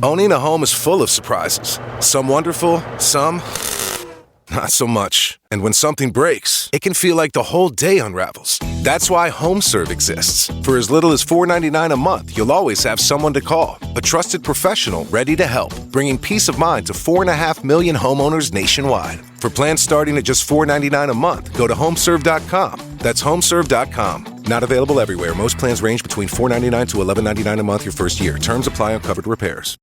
Owning a home is full of surprises. Some wonderful, some not so much. And when something breaks, it can feel like the whole day unravels. That's why HomeServe exists. For as little as $4.99 a month, you'll always have someone to call. A trusted professional ready to help, bringing peace of mind to 4.5 million homeowners nationwide. For plans starting at just $4.99 a month, go to homeserve.com. That's homeserve.com. Not available everywhere. Most plans range between $4.99 to $11.99 a month your first year. Terms apply on covered repairs.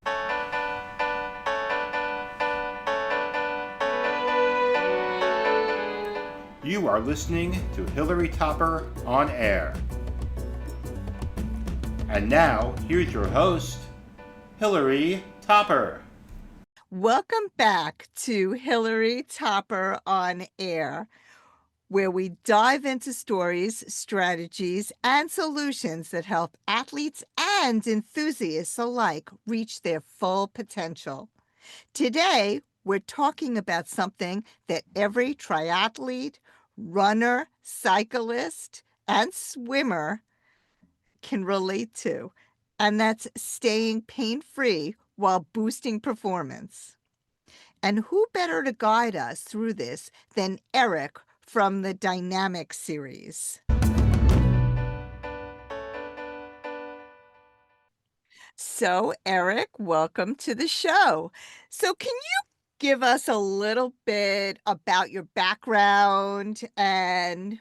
You are listening to Hillary Topper on Air. And now, here's your host, Hillary Topper. Welcome back to Hillary Topper on Air, where we dive into stories, strategies, and solutions that help athletes and enthusiasts alike reach their full potential. Today, we're talking about something that every triathlete, runner, cyclist, and swimmer can relate to, and that's staying pain-free while boosting performance. And who better to guide us through this than Eric from the Dynamic series? So, Eric, welcome to the show. So, can you give us a little bit about your background and,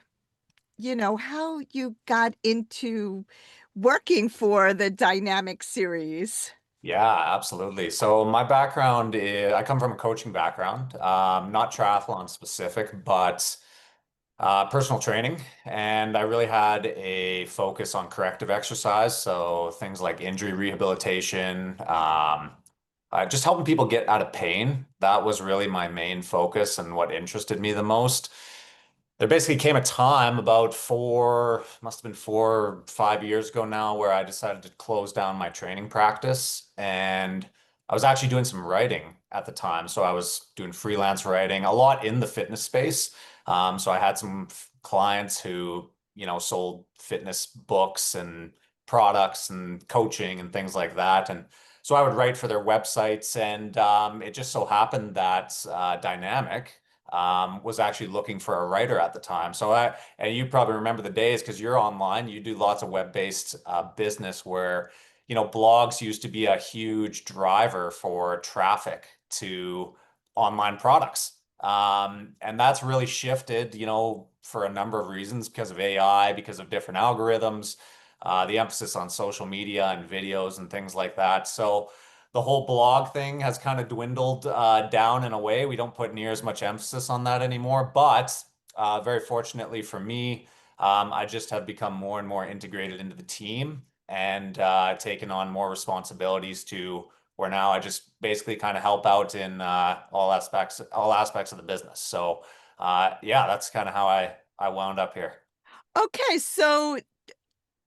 how you got into working for the Dynamic series? Yeah, absolutely. So my background is, I come from a coaching background, not triathlon specific, but personal training. And I really had a focus on corrective exercise. So things like injury rehabilitation, just helping people get out of pain. That was really my main focus and what interested me the most. There basically came a time about must have been 4 or 5 years ago now, where I decided to close down my training practice. And I was actually doing some writing at the time. So I was doing freelance writing, a lot in the fitness space. So I had some clients who, sold fitness books and products and coaching and things like that. And so I would write for their websites. And it just so happened that Dynamic was actually looking for a writer at the time. And you probably remember the days because you're online, you do lots of web-based business where, blogs used to be a huge driver for traffic to online products. And that's really shifted, for a number of reasons because of AI, because of different algorithms, the emphasis on social media and videos and things like that. So the whole blog thing has kind of dwindled down in a way. We don't put near as much emphasis on that anymore. But very fortunately for me, I just have become more and more integrated into the team and taken on more responsibilities to where now I just basically kind of help out in all aspects of the business. So yeah, that's kind of how I wound up here. Okay, so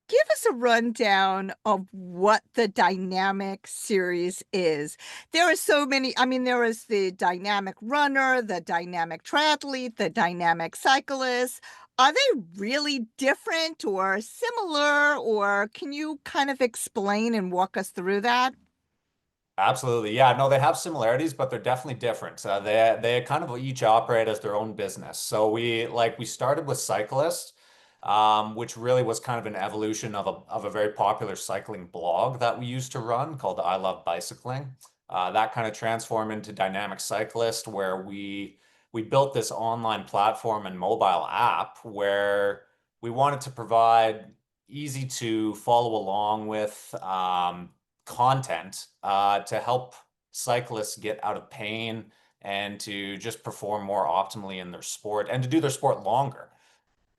give us a rundown of what the Dynamic series is. There are so many. There is the Dynamic Runner, the Dynamic Triathlete, the Dynamic Cyclist. Are they really different or similar, or can you kind of explain and walk us through that? Absolutely. Yeah, no, they have similarities, but they're definitely different. They kind of each operate as their own business. So we started with cyclists, which really was kind of an evolution of a very popular cycling blog that we used to run called I Love Bicycling. That kind of transformed into Dynamic Cyclist, where we built this online platform and mobile app where we wanted to provide easy to follow along with content to help cyclists get out of pain and to just perform more optimally in their sport and to do their sport longer.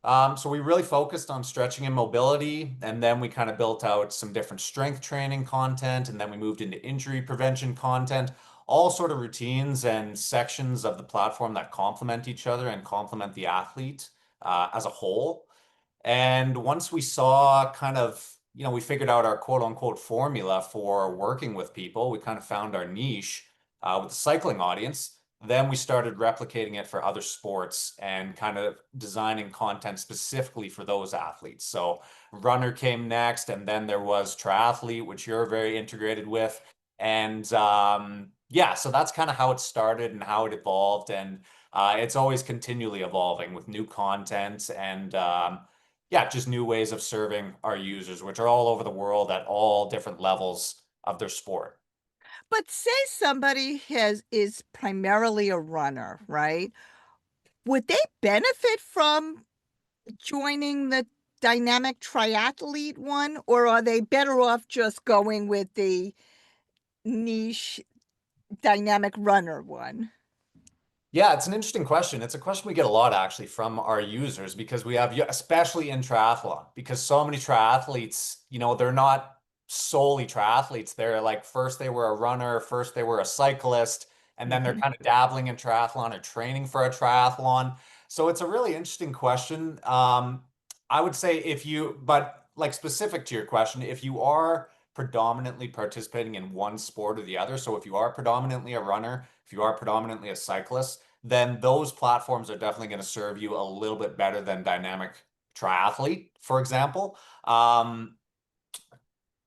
So we really focused on stretching and mobility, and then we kind of built out some different strength training content, and then we moved into injury prevention content, all sort of routines and sections of the platform that complement each other and complement the athlete as a whole. And once we saw kind of, we figured out our quote unquote formula for working with people, we kind of found our niche with the cycling audience. Then we started replicating it for other sports and kind of designing content specifically for those athletes. So runner came next, and then there was triathlete, which you're very integrated with. And yeah, so that's kind of how it started and how it evolved. And it's always continually evolving with new content and yeah, just new ways of serving our users, which are all over the world at all different levels of their sport. But say somebody is primarily a runner, right? Would they benefit from joining the Dynamic Triathlete one, or are they better off just going with the niche Dynamic Runner one? Yeah, it's an interesting question. It's a question we get a lot actually from our users because we have, especially in triathlon, because so many triathletes, they're not solely triathletes. They're like, first they were a runner, first they were a cyclist, and then they're Mhm. kind of dabbling in triathlon or training for a triathlon. So it's a really interesting question. I would say but like specific to your question, if you are predominantly participating in one sport or the other, so if you are predominantly a runner, if you are predominantly a cyclist, then those platforms are definitely going to serve you a little bit better than Dynamic Triathlete, for example.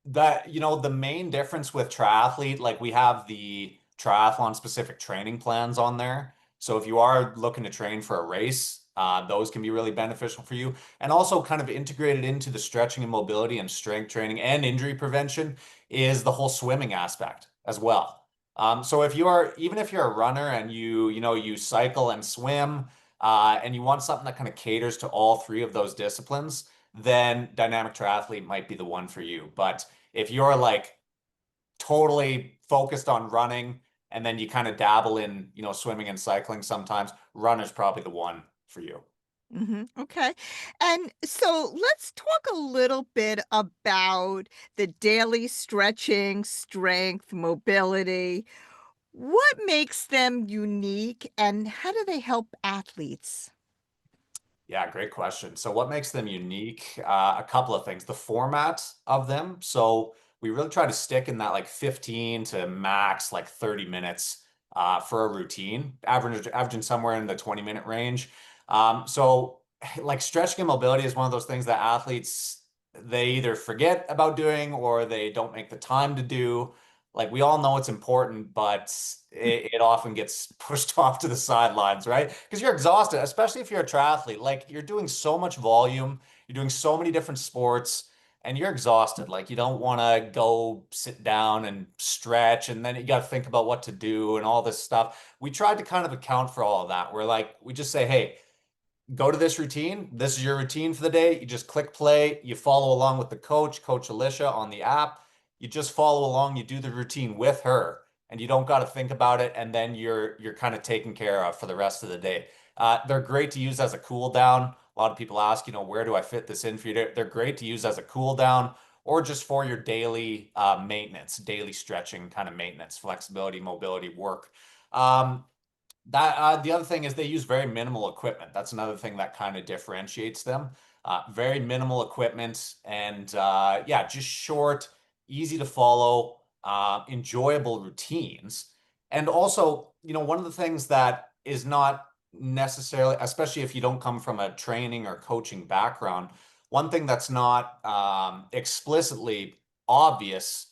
The main difference with triathlete, like we have the triathlon specific training plans on there. So if you are looking to train for a race, those can be really beneficial for you. And also kind of integrated into the stretching and mobility and strength training and injury prevention is the whole swimming aspect as well. So even if you're a runner and you cycle and swim, and you want something that kind of caters to all three of those disciplines, then Dynamic Triathlete might be the one for you. But if you're like totally focused on running and then you kind of dabble in, swimming and cycling sometimes, runner's probably the one for you. Okay. And so let's talk a little bit about the daily stretching, strength, mobility. What makes them unique and how do they help athletes? Yeah, great question. So, what makes them unique? A couple of things. The format of them. So, we really try to stick in that like 15 to max like 30 minutes for a routine, averaging somewhere in the 20-minute range. So, like stretching and mobility is one of those things that athletes they either forget about doing or they don't make the time to do. Like we all know it's important, but it often gets pushed off to the sidelines, right? Because you're exhausted, especially if you're a triathlete. Like you're doing so much volume, you're doing so many different sports, and you're exhausted. Like you don't want to go sit down and stretch, and then you got to think about what to do and all this stuff. We tried to kind of account for all of that. We just say, hey, go to this routine. This is your routine for the day. You just click play. You follow along with the Coach Alicia on the app. You just follow along. You do the routine with her, and you don't got to think about it. And then you're kind of taken care of for the rest of the day. They're great to use as a cool down. A lot of people ask, where do I fit this in for you? They're great to use as a cool down or just for your daily maintenance, daily stretching kind of maintenance, flexibility, mobility work. Um, the other thing is they use very minimal equipment. That's another thing that kind of differentiates them. Very minimal equipment and yeah, just short, easy to follow, enjoyable routines. And also, one of the things that is not necessarily, especially if you don't come from a training or coaching background, one thing that's not explicitly obvious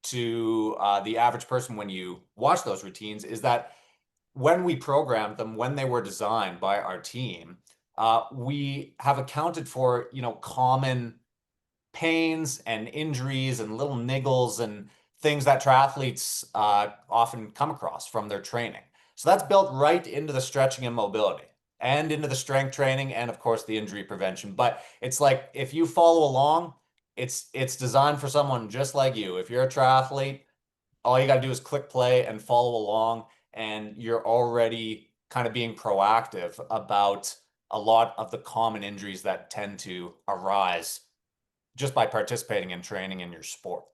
to the average person when you watch those routines is that when we programmed them, when they were designed by our team, we have accounted for, common pains and injuries and little niggles and things that triathletes often come across from their training. So that's built right into the stretching and mobility and into the strength training and of course the injury prevention. But it's like if you follow along, it's designed for someone just like you. If you're a triathlete, all you got to do is click play and follow along, and you're already kind of being proactive about a lot of the common injuries that tend to arise just by participating in training in your sport.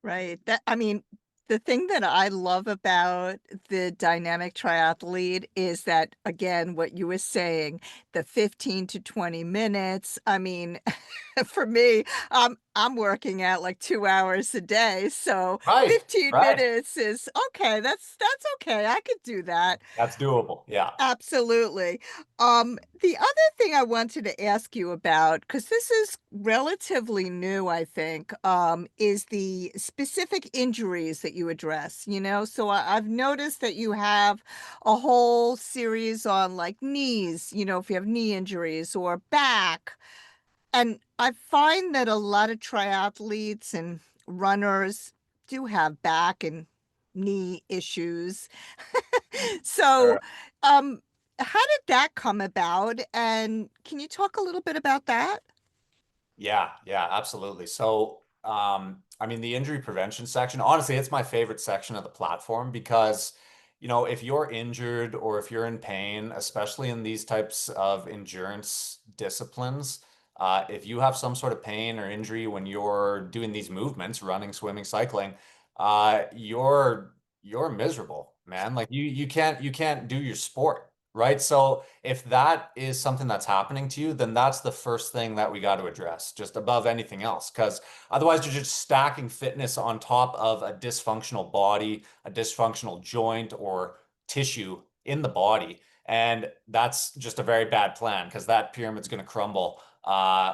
Right. The thing that I love about the dynamic triathlete is that, again, what you were saying, the 15 to 20 minutes. For me, I'm working out like 2 hours a day, so Right, 15 right. minutes is okay. That's okay. I could do that. That's doable. Yeah. Absolutely. The other thing I wanted to ask you about, because this is relatively new, I think, is the specific injuries that you address, you know? So I've noticed that you have a whole series on like knees, you know, if you have knee injuries or back. And I find that a lot of triathletes and runners do have back and knee issues. So, Sure. um, how did that come about? And can you talk a little bit about that? Yeah, yeah, absolutely. So, I mean, the injury prevention section, honestly, it's my favorite section of the platform because, if you're injured or if you're in pain, especially in these types of endurance disciplines, if you have some sort of pain or injury when you're doing these movements, running, swimming, cycling, you're miserable, man. Like you can't do your sport, right? So if that is something that's happening to you, then that's the first thing that we got to address, just above anything else. Because otherwise, you're just stacking fitness on top of a dysfunctional body, a dysfunctional joint or tissue in the body. And that's just a very bad plan because that pyramid's going to crumble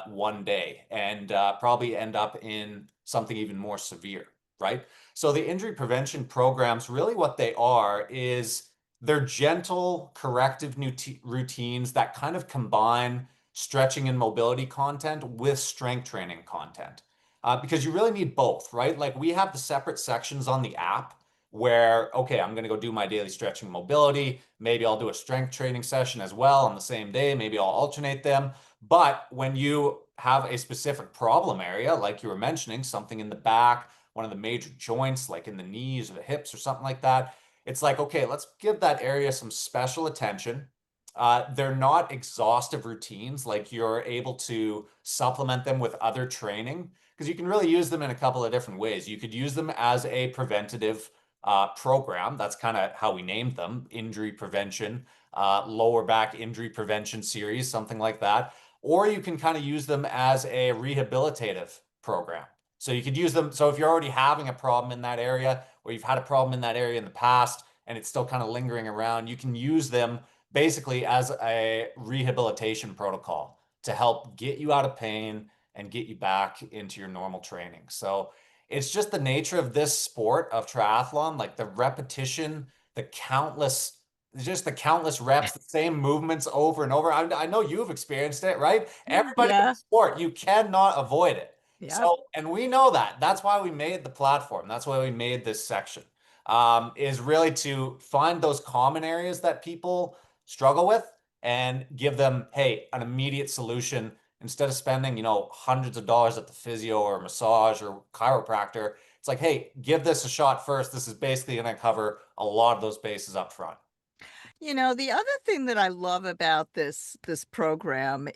one day and probably end up in something even more severe, right? So the injury prevention programs, really what they are is they're gentle corrective routines that kind of combine stretching and mobility content with strength training content. Because you really need both, right? Like we have the separate sections on the app where, okay, I'm going to go do my daily stretching mobility. Maybe I'll do a strength training session as well on the same day. Maybe I'll alternate them. But when you have a specific problem area, like you were mentioning, something in the back, one of the major joints, like in the knees or the hips or something like that, it's like, okay, let's give that area some special attention. They're not exhaustive routines, like you're able to supplement them with other training because you can really use them in a couple of different ways. You could use them as a preventative program. That's kind of how we named them, injury prevention, lower back injury prevention series, something like that. Or you can kind of use them as a rehabilitative program. So you could use them. So if you're already having a problem in that area, or you've had a problem in that area in the past, and it's still kind of lingering around, you can use them basically as a rehabilitation protocol to help get you out of pain and get you back into your normal training. So it's just the nature of this sport of triathlon, like the repetition, the countless just the countless reps, the same movements over and over. I know you've experienced it, right? Everybody in Yeah. the sport, you cannot avoid it. Yep. So, and we know that. That's why we made the platform. That's why we made this section, is really to find those common areas that people struggle with and give them, hey, an immediate solution instead of spending, hundreds of dollars at the physio or massage or chiropractor. It's like, hey, give this a shot first. This is basically going to cover a lot of those bases up front. You know, the other thing that I love about this program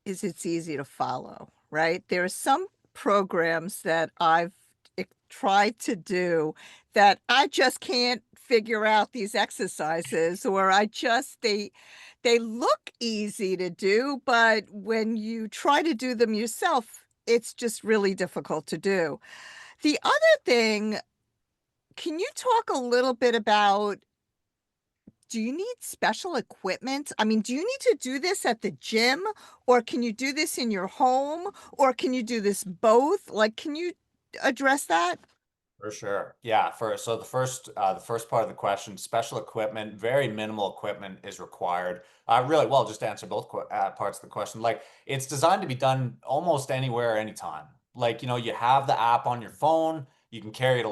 is it's easy to follow, right? There are some programs that I've tried to do that I just can't figure out these exercises, or they look easy to do, but when you try to do them yourself, it's just really difficult to do. The other thing, can you talk a little bit about, do you need special equipment? I mean, do you need to do this at the gym, or can you do this in your home, or can you do this both? Like, can you address that? For sure. Yeah, so the first part of the question, special equipment, very minimal equipment is required. Really, well, just to answer both parts of the question, like it's designed to be done almost anywhere, anytime. Like, you have the app on your phone, you can carry it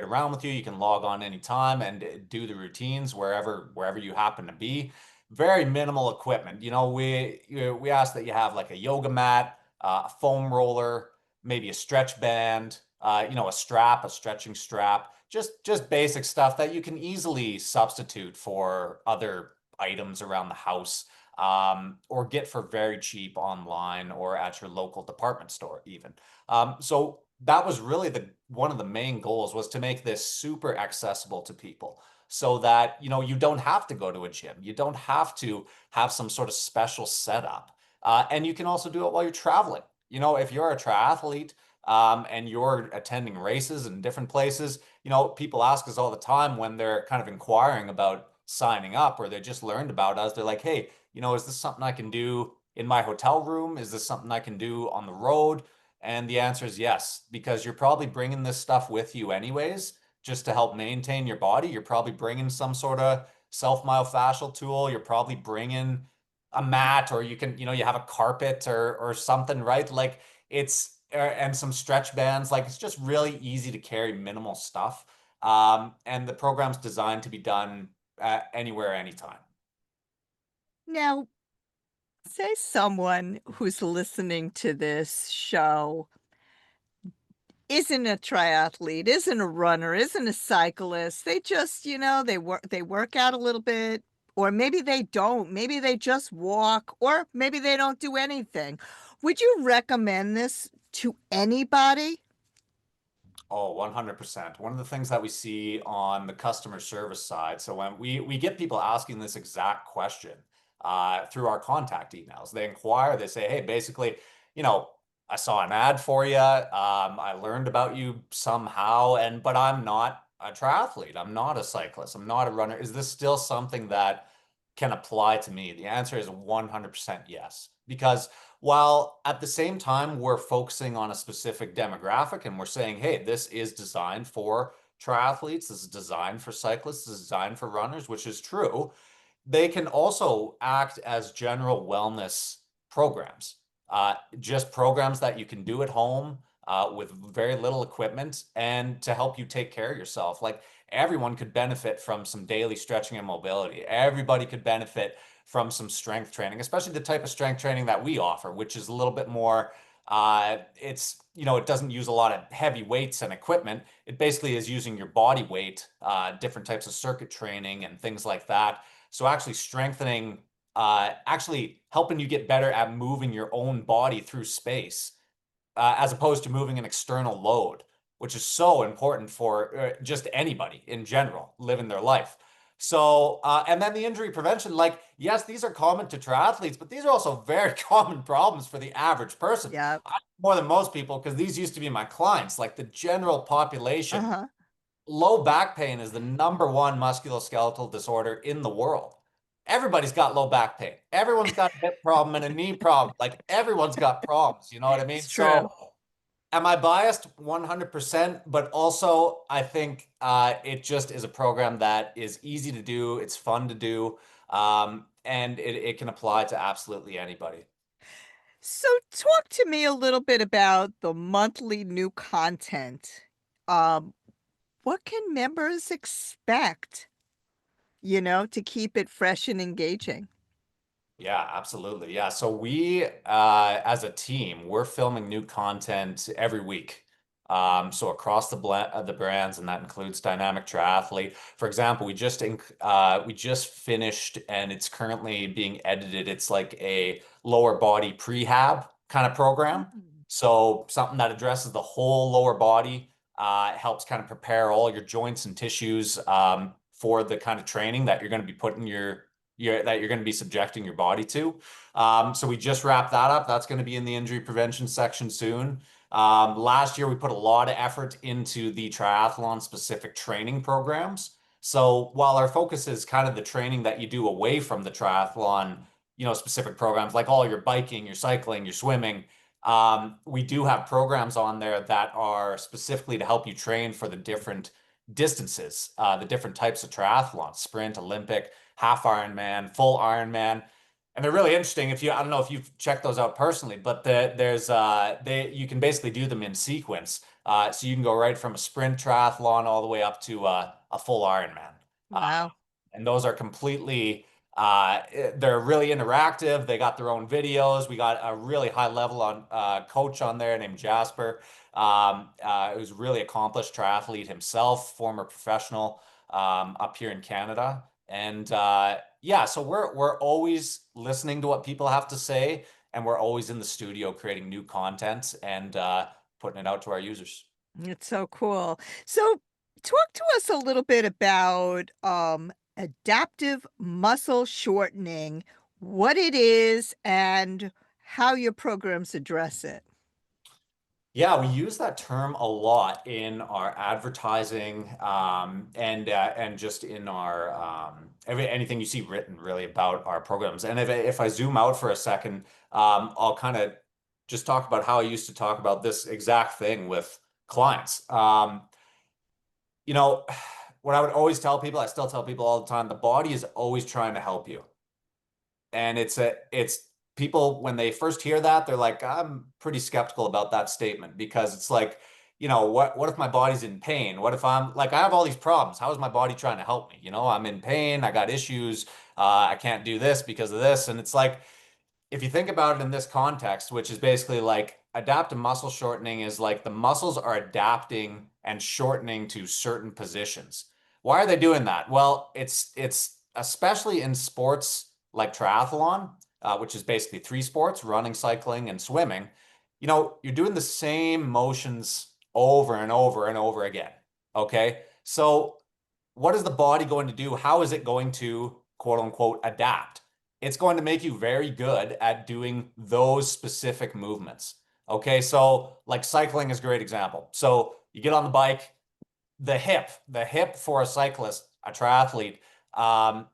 around with you, you can log on anytime and do the routines wherever you happen to be. Very minimal equipment. We ask that you have like a yoga mat, a foam roller, maybe a stretch band, a strap, a stretching strap, just basic stuff that you can easily substitute for other items around the house, or get for very cheap online or at your local department store even. So that was really the one of the main goals was to make this super accessible to people so that you don't have to go to a gym, you don't have to have some sort of special setup, and you can also do it while you're traveling. if you're a triathlete, and you're attending races in different places, people ask us all the time when they're kind of inquiring about signing up or they just learned about us. They're like, hey, is this something I can do in my hotel room? Is this something I can do on the road? And the answer is yes, because you're probably bringing this stuff with you anyways, just to help maintain your body. You're probably bringing some sort of self-myofascial tool. You're probably bringing a mat, or you can, you have a carpet or something, right? Like and some stretch bands. Like it's just really easy to carry minimal stuff. And the program's designed to be done anywhere, anytime. Now, say someone who's listening to this show isn't a triathlete, isn't a runner, isn't a cyclist. They just, they work out a little bit, or maybe they don't. Maybe they just walk, or maybe they don't do anything. Would you recommend this to anybody? Oh, 100%. One of the things that we see on the customer service side, so when we get people asking this exact question through our contact emails, they inquire, they say, hey, basically, you know, I saw an ad for you. I learned about you somehow, but I'm not a triathlete. I'm not a cyclist. I'm not a runner. Is this still something that can apply to me? The answer is 100% yes. Because while at the same time we're focusing on a specific demographic and we're saying, hey, this is designed for triathletes, this is designed for cyclists, this is designed for runners, which is true, they can also act as general wellness programs, just programs that you can do at home with very little equipment and to help you take care of yourself. Like everyone could benefit from some daily stretching and mobility. Everybody could benefit from some strength training, especially the type of strength training that we offer, which is a little bit more. It doesn't use a lot of heavy weights and equipment. It basically is using your body weight, different types of circuit training and things like that. So actually strengthening, actually helping you get better at moving your own body through space, as opposed to moving an external load, which is so important for just anybody in general living their life. So, and then the injury prevention, like, yes, these are common to triathletes, but these are also very common problems for the average person. Yeah. More than most people, because these used to be my clients, like the general population. Uh-huh. Low back pain is the number one musculoskeletal disorder in the world. Everybody's got low back pain. Everyone's got a hip problem and a knee problem. Like everyone's got problems, you know what I mean? It's true. So am I biased? 100%, but also I think it just is a program that is easy to do, it's fun to do, and it can apply to absolutely anybody. So talk to me a little bit about the monthly new content. Um, what can members expect, to keep it fresh and engaging? Yeah, absolutely. Yeah. So as a team, we're filming new content every week. So across the brands, and that includes Dynamic Triathlete. For example, we just finished, and it's currently being edited. It's like a lower body prehab kind of program. Mm. So something that addresses the whole lower body, helps kind of prepare all your joints and tissues, for the kind of training that you're going to be putting that you're going to be subjecting your body to. So we just wrapped that up. That's going to be in the injury prevention section soon. Last year, we put a lot of effort into the triathlon specific training programs. So while our focus is kind of the training that you do away from the triathlon, specific programs like all your biking, your cycling, your swimming, we do have programs on there that are specifically to help you train for the different distances, the different types of triathlon, sprint, Olympic, half Ironman, full Ironman. And they're really interesting. I don't know if you've checked those out personally, but you can basically do them in sequence. So you can go right from a sprint triathlon all the way up to a full Ironman. Uh, Wow. and those are they're really interactive. They got their own videos. We got a really high level coach on there named Jasper, who's a really accomplished triathlete himself, former professional, up here in Canada. And yeah, so we're always listening to what people have to say, and we're always in the studio creating new content and putting it out to our users. It's so cool. So talk to us a little bit about adaptive muscle shortening, what it is and how your programs address it. Yeah, we use that term a lot in our advertising, and just in our anything you see written really about our programs. And if I zoom out for a second, I'll kind of just talk about how I used to talk about this exact thing with clients. You know, what I would always tell people, I still tell people all the time, the body is always trying to help you. And it's people when they first hear that, they're like, I'm pretty skeptical about that statement because it's like, what if my body's in pain? What if I'm like, I have all these problems. How is my body trying to help me? I'm in pain, I got issues, I can't do this because of this. And it's like, if you think about it in this context, which is basically like adaptive muscle shortening is like the muscles are adapting and shortening to certain positions. Why are they doing that? Well, it's especially in sports like triathlon, which is basically three sports, running, cycling, and swimming. You're doing the same motions over and over and over again. Okay. So what is the body going to do? How is it going to quote unquote adapt? It's going to make you very good at doing those specific movements. Okay, so like cycling is a great example. So you get on the bike, the hip for a cyclist, a triathlete, um,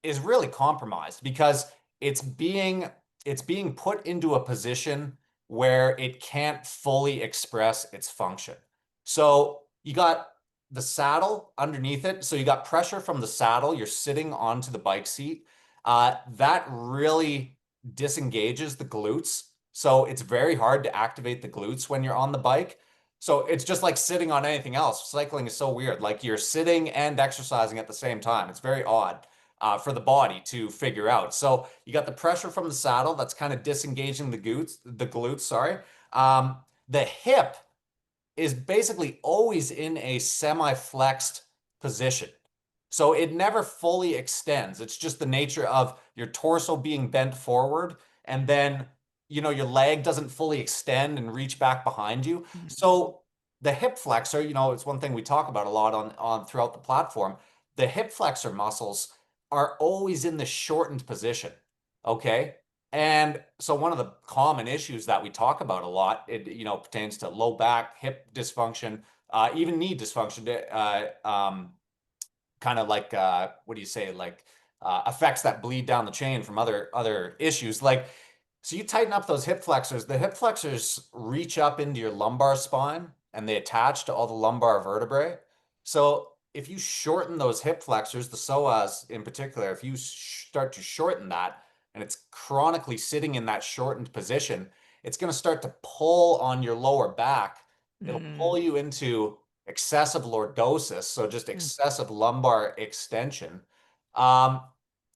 is really compromised because it's being it's being put into a position where it can't fully express its function. So you got the saddle underneath it. So you got pressure from the saddle. You're sitting onto the bike seat. That really disengages the glutes. So it's very hard to activate the glutes when you're on the bike. So it's just like sitting on anything else. Cycling is so weird. Like you're sitting and exercising at the same time. It's very odd for the body to figure out. So you got the pressure from the saddle that's kind of disengaging the glutes, sorry. The hip is basically always in a semi-flexed position. So it never fully extends. It's just the nature of your torso being bent forward and then, your leg doesn't fully extend and reach back behind you. Mhm. So the hip flexor, it's one thing we talk about a lot on throughout the platform. The hip flexor muscles are always in the shortened position. Okay. And so one of the common issues that we talk about a lot, it pertains to low back, hip dysfunction, even knee dysfunction, kind of like what do you say, like effects that bleed down the chain from other issues. Like, so you tighten up those hip flexors. The hip flexors reach up into your lumbar spine and they attach to all the lumbar vertebrae. So if you shorten those hip flexors, the psoas in particular, if you start to shorten that and it's chronically sitting in that shortened position, it's going to start to pull on your lower back. It'll pull Mm, you into excessive lordosis, so just mm. excessive lumbar extension. Um,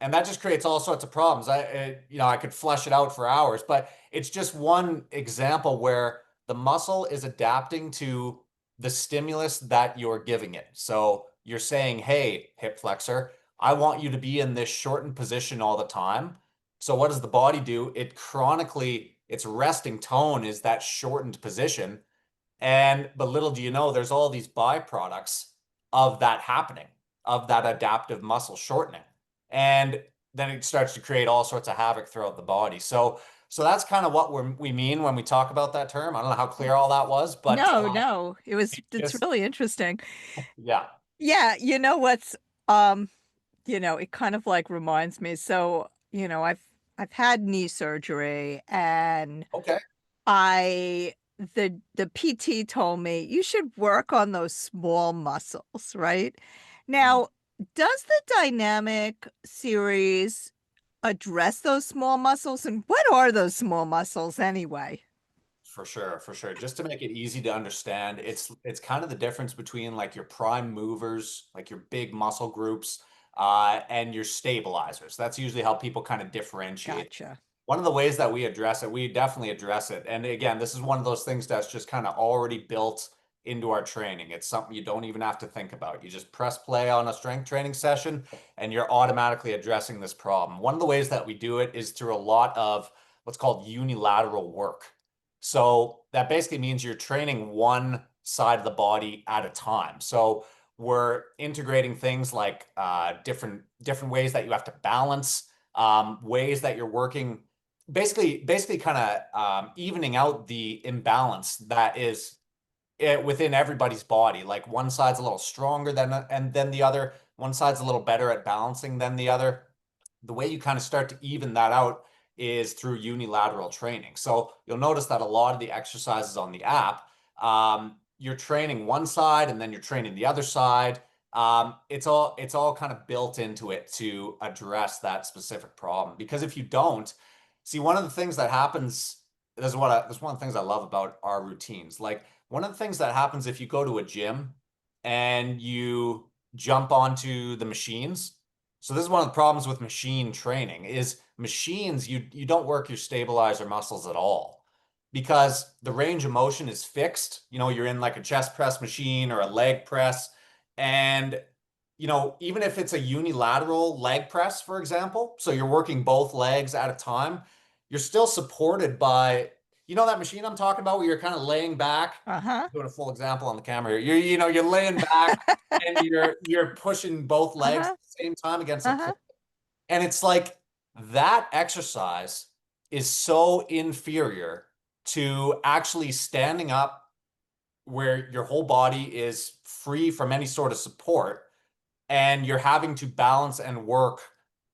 and that just creates all sorts of problems. I could flesh it out for hours, but it's just one example where the muscle is adapting to the stimulus that you're giving it. So you're saying, hey, hip flexor, I want you to be in this shortened position all the time. So what does the body do? Its resting tone is that shortened position. But little do you know, there's all these byproducts of that happening, of that adaptive muscle shortening. And then it starts to create all sorts of havoc throughout the body. So that's kind of what we mean when we talk about that term. I don't know how clear all that was, but No, no, it's just, really interesting. yeah. Yeah, um, it kind of like reminds me. So, I've had knee surgery and Okay. the PT told me you should work on those small muscles, right? Now, does the dynamic series address those small muscles? And what are those small muscles anyway? For sure, for sure. Just to make it easy to understand, it's kind of the difference between like your prime movers, like your big muscle groups, and your stabilizers. That's usually how people kind of differentiate. Gotcha. One of the ways that we address it, we definitely address it. And again, this is one of those things that's just kind of already built into our training. It's something you don't even have to think about. You just press play on a strength training session and you're automatically addressing this problem. One of the ways that we do it is through a lot of what's called unilateral work. So that basically means you're training one side of the body at a time. So we're integrating things like different ways that you have to balance, ways that you're working basically kind of evening out the imbalance that is within everybody's body. Like one side's a little stronger than the other, one side's a little better at balancing than the other. The way you kind of start to even that out is through unilateral training. So you'll notice that a lot of the exercises on the app, you're training one side and then you're training the other side. It's all kind of built into it to address that specific problem. Because if you don't, see, one of the things that happens, that's one of the things I love about our routines. Like one of the things that happens if you go to a gym and you jump onto the machines. So this is one of the problems with machine training is machines, you don't work your stabilizer muscles at all because the range of motion is fixed. You're in like a chest press machine or a leg press. And even if it's a unilateral leg press, for example, so you're working both legs at a time, you're still supported by, that machine I'm talking about where you're kind of laying back. Uh-huh. Doing a full example on the camera here. You're laying back and you're pushing both legs at Uh-huh. the same time against a Uh-huh. plate. And it's like that exercise is so inferior to actually standing up where your whole body is free from any sort of support and you're having to balance and work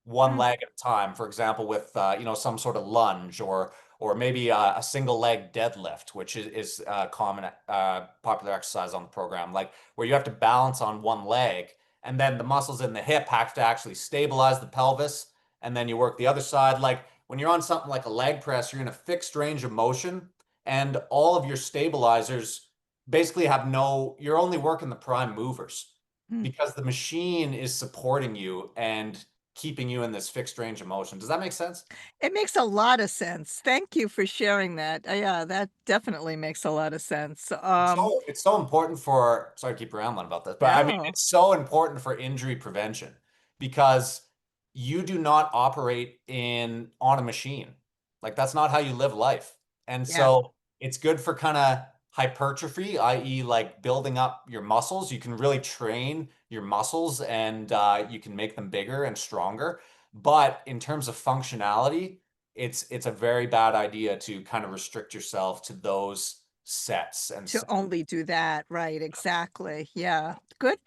one Hmm. leg at a time. For example, with some sort of lunge or maybe a single leg deadlift, which is a common popular exercise on the program, like where you have to balance on one leg and then the muscles in the hip have to actually stabilize the pelvis and then you work the other side. Like when you're on something like a leg press, you're in a fixed range of motion and all of your stabilizers basically you're only working the prime movers Hmm. because the machine is supporting you and keeping you in this fixed range of motion. Does that make sense? It makes a lot of sense. Thank you for sharing that. Yeah, that definitely makes a lot of sense. It's so important for, sorry to keep rambling about this, but I mean, No. it's so important for injury prevention because you do not operate on a machine. Like that's not how you live life. And Yeah. so it's good for kind of hypertrophy, i.e. like building up your muscles. You can really train your muscles and you can make them bigger and stronger. But in terms of functionality, it's a very bad idea to kind of restrict yourself to those sets and To set. only do that, right, exactly, yeah. Good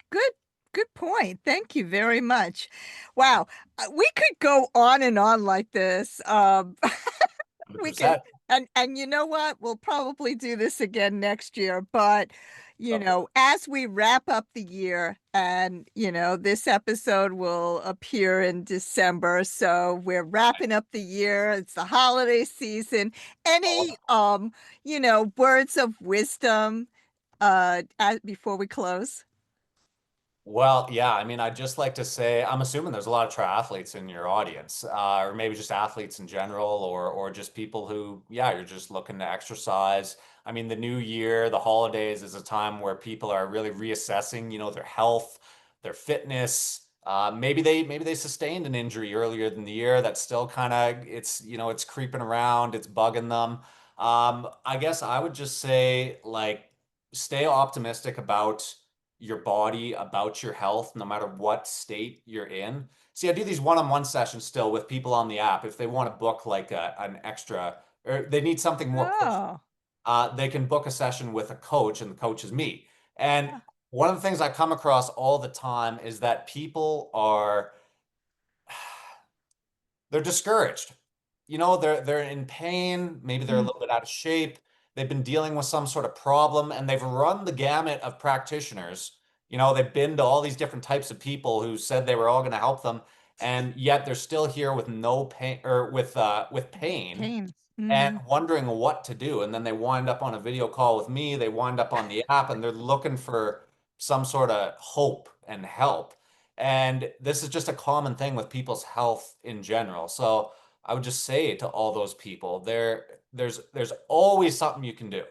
point, thank you very much. Wow, we could go on like this, we could 100%. and you know what? We'll probably do this again next year, but, Love it. as we wrap up the year and, this episode will appear in December, so we're wrapping up the year, it's the holiday season. Any, words of wisdom, as before we close? Well, yeah, I mean, I'd just like to say, I'm assuming there's a lot of triathletes in your audience, or maybe just athletes in general, or just people who, yeah, you're just looking to exercise. I mean, the new year, the holidays is a time where people are really reassessing, their health, their fitness. Maybe they sustained an injury earlier in the year that's still kind of it's creeping around, it's bugging them. I guess I would just say like stay optimistic about your body, about your health, no matter what state you're in. See, I do these one-on-one sessions still with people on the app. If they want to book like an extra, or they need something more personal, Oh, they can book a session with a coach, and the coach is me. And yeah, one of the things I come across all the time is that people they're discouraged. They're in pain, maybe they're a mm, little bit out of shape. They've been dealing with some sort of problem and they've run the gamut of practitioners. They've been to all these different types of people who said they were all going to help them, and yet they're still here with no pain or with pain pain, and mhm. wondering what to do. And then they wind up on a video call with me, they wind up on the app, and they're looking for some sort of hope and help. And this is just a common thing with people's health in general. So I would just say to all those people, there's always something you can do.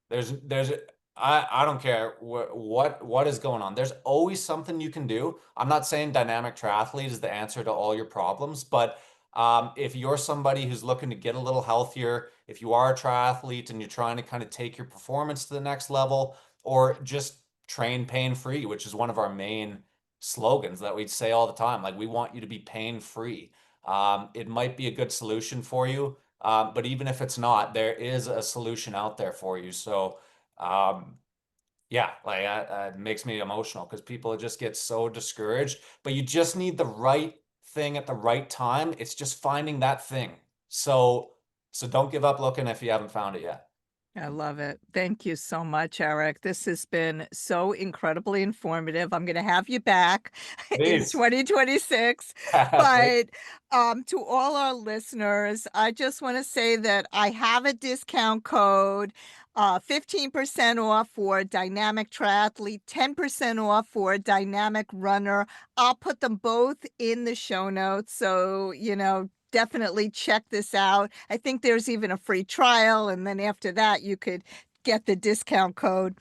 There's I don't care what is going on. There's always something you can do. I'm not saying dynamic triathlete is the answer to all your problems, but if you're somebody who's looking to get a little healthier, if you are a triathlete and you're trying to kind of take your performance to the next level, or just train pain free, which is one of our main slogans that we say all the time. Like, we want you to be pain free. It might be a good solution for you. But even if it's not, there is a solution out there for you. So, yeah, like it makes me emotional because people just get so discouraged, but you just need the right thing at the right time. It's just finding that thing. So don't give up looking if you haven't found it yet. I love it. Thank you so much, Eric. This has been so incredibly informative. I'm going to have you back in Please. 2026. Please. But to all our listeners, I just want to say that I have a discount code, 15% off for Dynamic Triathlete, 10% off for Dynamic Runner. I'll put them both in the show notes. So, definitely check this out. I think there's even a free trial, and then after that, you could get the discount code.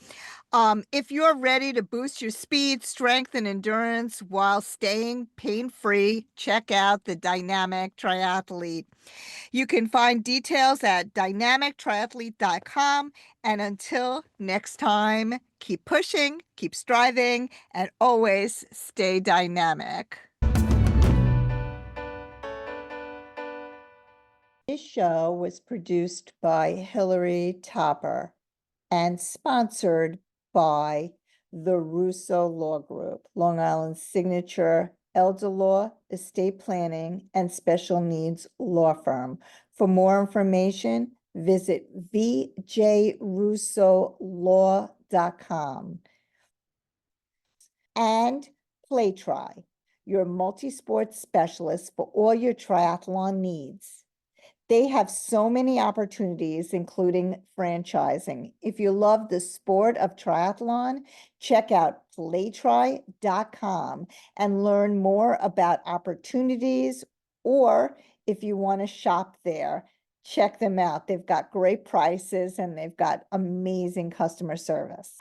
If you're ready to boost your speed, strength, and endurance while staying pain-free, check out the Dynamic Triathlete. You can find details at dynamictriathlete.com. And until next time, keep pushing, keep striving, and always stay dynamic. This show was produced by Hillary Topper and sponsored by the Russo Law Group, Long Island's signature elder law, estate planning, and special needs law firm. For more information, visit vjrussolaw.com. And PlayTry, your multi-sport specialist for all your triathlon needs. They have so many opportunities, including franchising. If you love the sport of triathlon, check out playtry.com and learn more about opportunities, or if you want to shop there, check them out. They've got great prices and they've got amazing customer service.